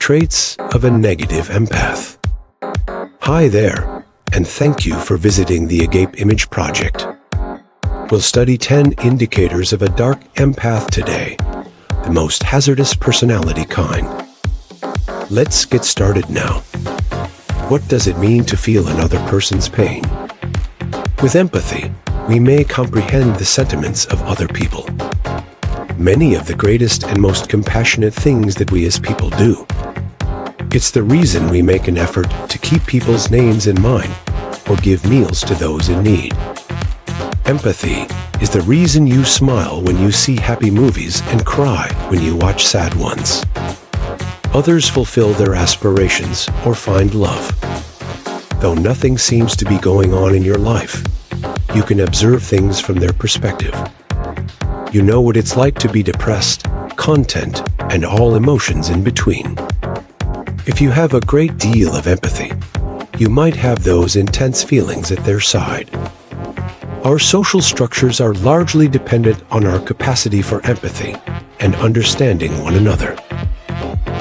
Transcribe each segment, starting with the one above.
Traits of a Negative Empath. Hi there, and thank you for visiting the Agape Image Project. We'll study 10 indicators of a dark empath today, the most hazardous personality kind. Let's get started now. What does it mean to feel another person's pain? With empathy, we may comprehend the sentiments of other people. Many of the greatest and most compassionate things that we as people do. It's the reason we make an effort to keep people's names in mind or give meals to those in need. Empathy is the reason you smile when you see happy movies and cry when you watch sad ones. Others fulfill their aspirations or find love. Though nothing seems to be going on in your life, you can observe things from their perspective. You know what it's like to be depressed, content, and all emotions in between. If you have a great deal of empathy, you might have those intense feelings at their side. Our social structures are largely dependent on our capacity for empathy and understanding one another.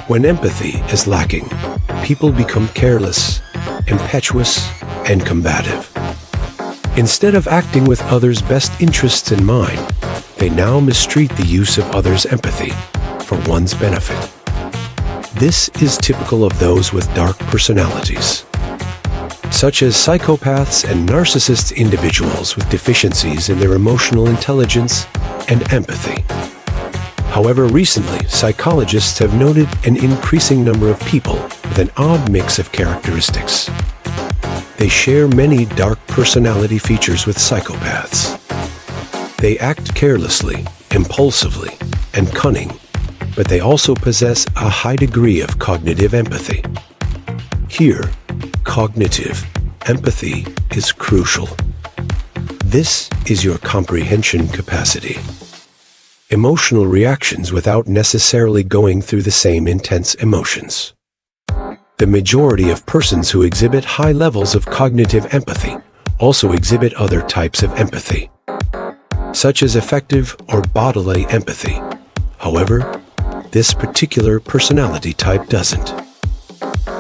When empathy is lacking, people become careless, impetuous, and combative. Instead of acting with others' best interests in mind, they now mistreat the use of others' empathy for one's benefit. This is typical of those with dark personalities, such as psychopaths and narcissist individuals with deficiencies in their emotional intelligence and empathy. However, recently, psychologists have noted an increasing number of people with an odd mix of characteristics. They share many dark personality features with psychopaths. They act carelessly, impulsively, and cunning, but they also possess a high degree of cognitive empathy. Here, cognitive empathy is crucial. This is your comprehension capacity. Emotional reactions without necessarily going through the same intense emotions. The majority of persons who exhibit high levels of cognitive empathy also exhibit other types of empathy, such as affective or bodily empathy. However, this particular personality type doesn't.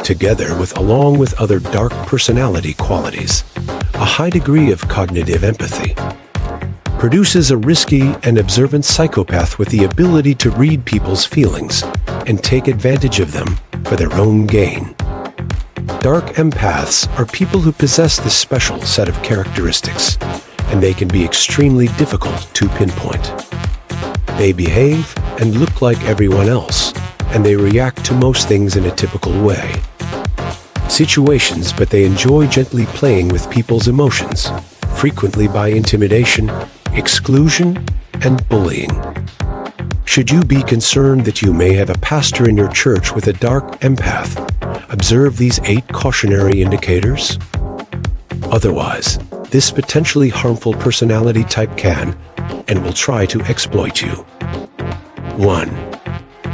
Together along with other dark personality qualities, a high degree of cognitive empathy produces a risky and observant psychopath with the ability to read people's feelings and take advantage of them for their own gain. Dark empaths are people who possess this special set of characteristics, and they can be extremely difficult to pinpoint. They behave and look like everyone else, and they react to most things in a typical way. But they enjoy gently playing with people's emotions, frequently by intimidation, exclusion, and bullying. Should you be concerned that you may have a pastor in your church with a dark empath, observe these 8 cautionary indicators. Otherwise, this potentially harmful personality type can and will try to exploit you. 1.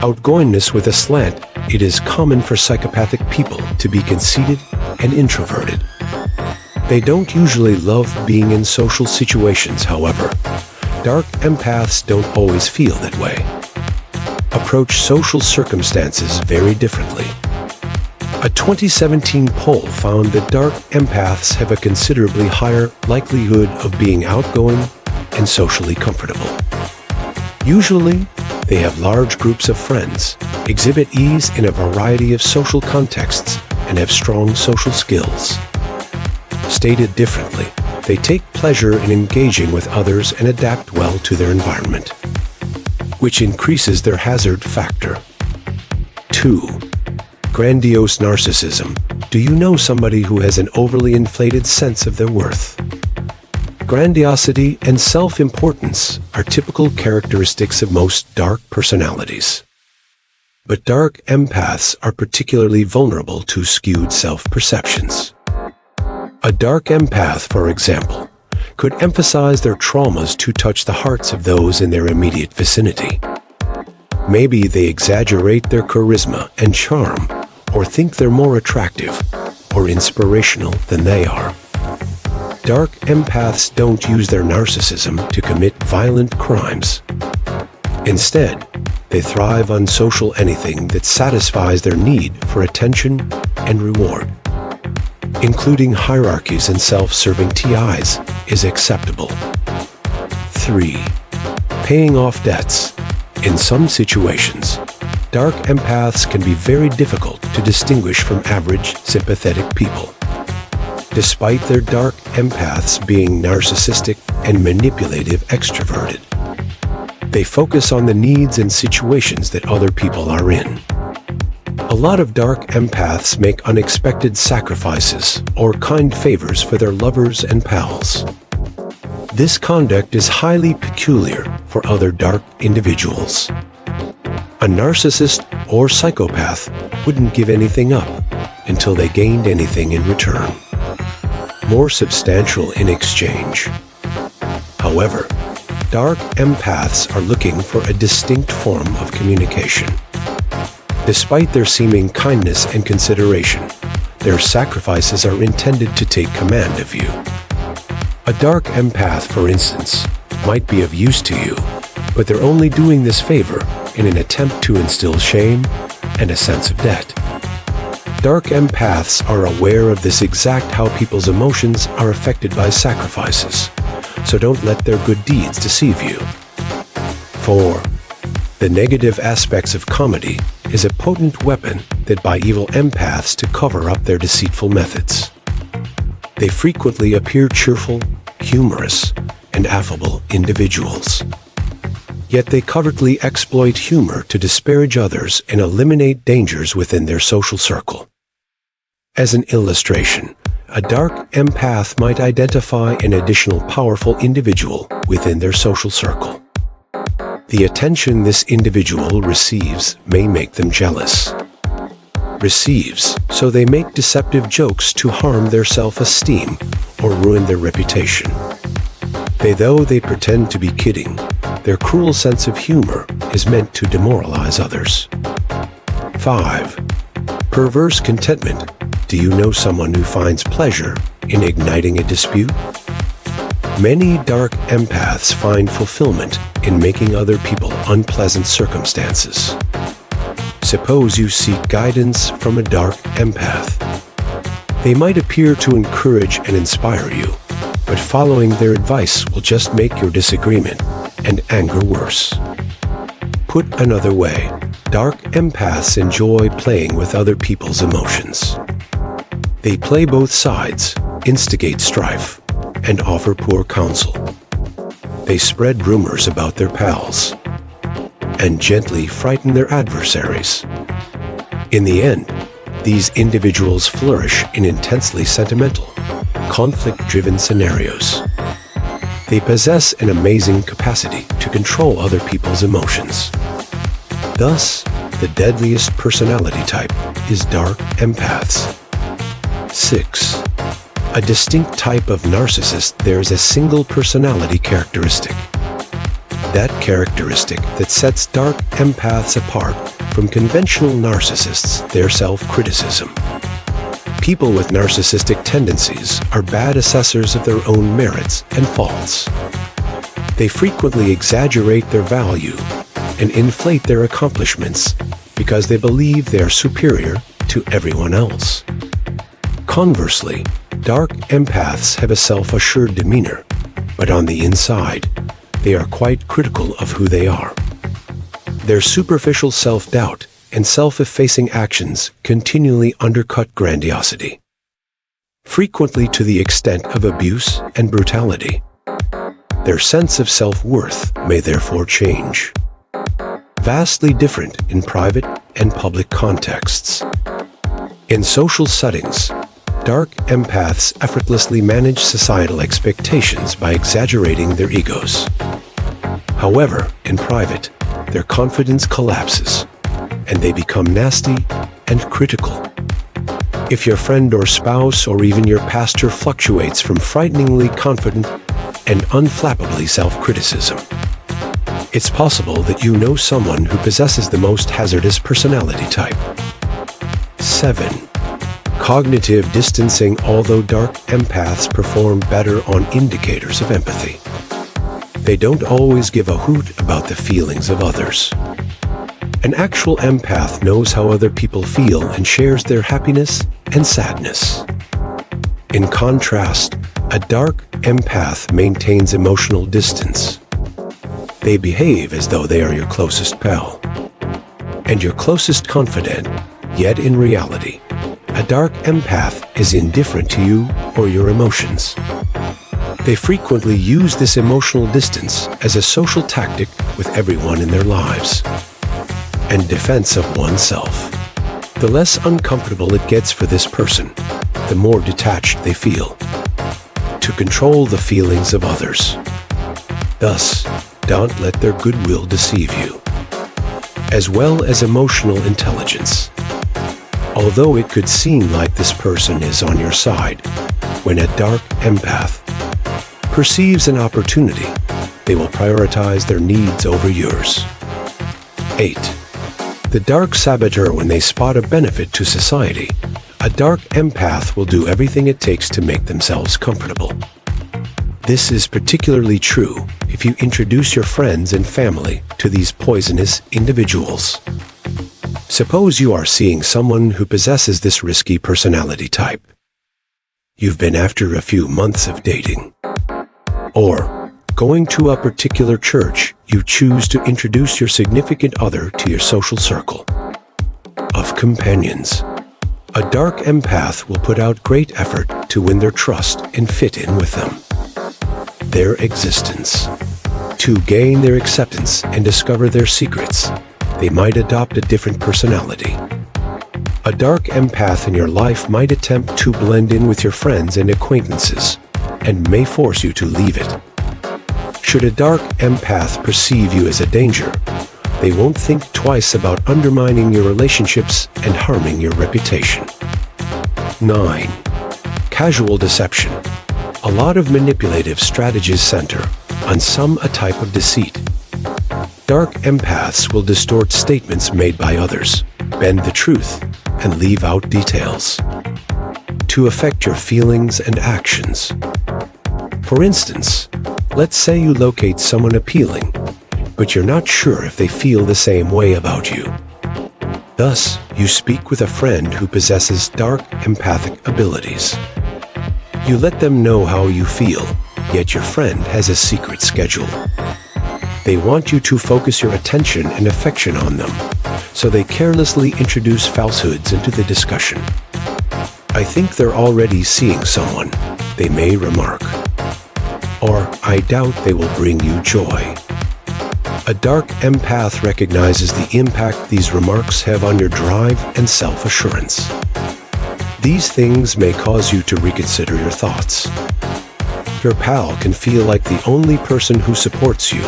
Outgoingness with a slant. It is common for psychopathic people to be conceited and introverted. They don't usually love being in social situations, however. Dark empaths don't always feel that way. Approach social circumstances very differently. A 2017 poll found that dark empaths have a considerably higher likelihood of being outgoing and socially comfortable. Usually, they have large groups of friends, exhibit ease in a variety of social contexts, and have strong social skills. Stated differently, they take pleasure in engaging with others and adapt well to their environment, which increases their hazard factor. 2. Grandiose narcissism. Do you know somebody who has an overly inflated sense of their worth? Grandiosity and self-importance are typical characteristics of most dark personalities. But dark empaths are particularly vulnerable to skewed self-perceptions. A dark empath, for example, could emphasize their traumas to touch the hearts of those in their immediate vicinity. Maybe they exaggerate their charisma and charm, or think they're more attractive or inspirational than they are. Dark empaths don't use their narcissism to commit violent crimes. Instead, They thrive on social anything that satisfies their need for attention and reward. Including hierarchies and self-serving TIs is acceptable. 3. Paying off debts. In some situations, dark empaths can be very difficult to distinguish from average, sympathetic people. Despite their dark empaths being narcissistic and manipulative extroverted, they focus on the needs and situations that other people are in. A lot of dark empaths make unexpected sacrifices or kind favors for their lovers and pals. This conduct is highly peculiar for other dark individuals. A narcissist or psychopath wouldn't give anything up until they gained anything in return, more substantial in exchange. However, dark empaths are looking for a distinct form of communication. Despite their seeming kindness and consideration, their sacrifices are intended to take command of you. A dark empath, for instance, might be of use to you, but they're only doing this favor in an attempt to instill shame and a sense of debt. Dark empaths are aware of this exact how people's emotions are affected by sacrifices, so don't let their good deeds deceive you. 4. The negative aspects of comedy is a potent weapon that by evil empaths to cover up their deceitful methods. They frequently appear cheerful, humorous, and affable individuals. Yet they covertly exploit humor to disparage others and eliminate dangers within their social circle. As an illustration, a dark empath might identify an additional powerful individual within their social circle. The attention this individual receives may make them jealous. Receives, so they make deceptive jokes to harm their self-esteem or ruin their reputation. Though they pretend to be kidding, their cruel sense of humor is meant to demoralize others. 5. Perverse contentment. Do you know someone who finds pleasure in igniting a dispute? Many dark empaths find fulfillment in making other people unpleasant circumstances. Suppose you seek guidance from a dark empath. They might appear to encourage and inspire you, but following their advice will just make your disagreement and anger worse. Put another way, dark empaths enjoy playing with other people's emotions. They play both sides, instigate strife, and offer poor counsel. They spread rumors about their pals and gently frighten their adversaries. In the end, these individuals flourish in intensely sentimental, conflict-driven scenarios. They possess an amazing capacity to control other people's emotions. Thus, the deadliest personality type is dark empaths. 6. A distinct type of narcissist. There's a single personality characteristic. That characteristic that sets dark empaths apart from conventional narcissists, their self-criticism. People with narcissistic tendencies are bad assessors of their own merits and faults. They frequently exaggerate their value and inflate their accomplishments because they believe they are superior to everyone else. Conversely, dark empaths have a self-assured demeanor, but on the inside, they are quite critical of who they are. Their superficial self-doubt and self-effacing actions continually undercut grandiosity, frequently to the extent of abuse and brutality. Their sense of self-worth may therefore change. Vastly different in private and public contexts. In social settings, dark empaths effortlessly manage societal expectations by exaggerating their egos. However, in private, their confidence collapses, and they become nasty and critical. If your friend or spouse or even your pastor fluctuates from frighteningly confident and unflappably self-criticism, it's possible that you know someone who possesses the most hazardous personality type. 7. Cognitive distancing. Although dark empaths perform better on indicators of empathy, they don't always give a hoot about the feelings of others. An actual empath knows how other people feel and shares their happiness and sadness. In contrast, a dark empath maintains emotional distance. They behave as though they are your closest pal and your closest confidant, yet in reality, a dark empath is indifferent to you or your emotions. They frequently use this emotional distance as a social tactic with everyone in their lives and defense of oneself. The less uncomfortable it gets for this person, the more detached they feel, to control the feelings of others. Thus, don't let their goodwill deceive you, as well as emotional intelligence. Although it could seem like this person is on your side, when a dark empath perceives an opportunity, they will prioritize their needs over yours. 8. The dark saboteur. When they spot a benefit to society, a dark empath will do everything it takes to make themselves comfortable. This is particularly true if you introduce your friends and family to these poisonous individuals. Suppose you are seeing someone who possesses this risky personality type. You've been after a few months of dating, or going to a particular church, you choose to introduce your significant other to your social circle of companions. A dark empath will put out great effort to win their trust and fit in with them, their existence. To gain their acceptance and discover their secrets, they might adopt a different personality. A dark empath in your life might attempt to blend in with your friends and acquaintances, and may force you to leave it. Should a dark empath perceive you as a danger, they won't think twice about undermining your relationships and harming your reputation. 9. Casual deception. A lot of manipulative strategies center on a type of deceit. Dark empaths will distort statements made by others, bend the truth, and leave out details to affect your feelings and actions. For instance, let's say you locate someone appealing, but you're not sure if they feel the same way about you. Thus, you speak with a friend who possesses dark empathic abilities. You let them know how you feel, yet your friend has a secret schedule. They want you to focus your attention and affection on them, so they carelessly introduce falsehoods into the discussion. "I think they're already seeing someone," they may remark. Or, "I doubt they will bring you joy." A dark empath recognizes the impact these remarks have on your drive and self-assurance. These things may cause you to reconsider your thoughts. Your pal can feel like the only person who supports you,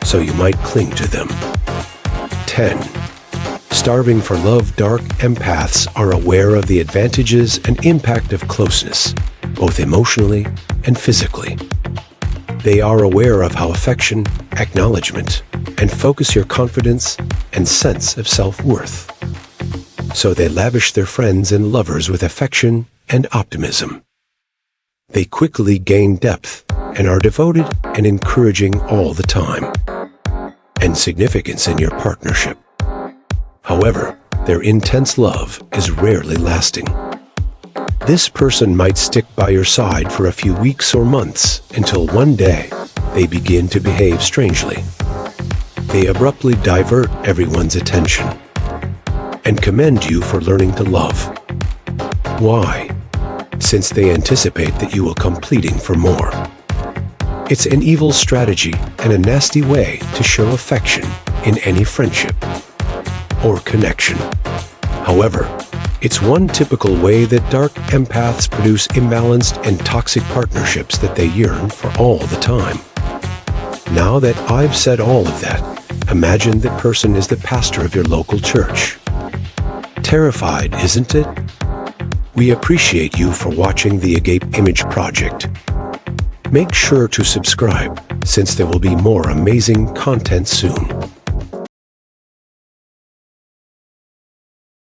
so you might cling to them. 10. Starving for love. Dark empaths are aware of the advantages and impact of closeness, both emotionally and physically. They are aware of how affection, acknowledgement, and focus your confidence and sense of self-worth. So they lavish their friends and lovers with affection and optimism. They quickly gain depth and are devoted and encouraging all the time, and significance in your partnership. However, their intense love is rarely lasting. This person might stick by your side for a few weeks or months until one day they begin to behave strangely. They abruptly divert everyone's attention and commend you for learning to love. Why? Since they anticipate that you will come pleading for more. It's an evil strategy and a nasty way to show affection in any friendship or connection. However, it's one typical way that dark empaths produce imbalanced and toxic partnerships that they yearn for all the time. Now that I've said all of that, imagine that person is the pastor of your local church. Terrified, isn't it? We appreciate you for watching the Agape Image Project. Make sure to subscribe, since there will be more amazing content soon.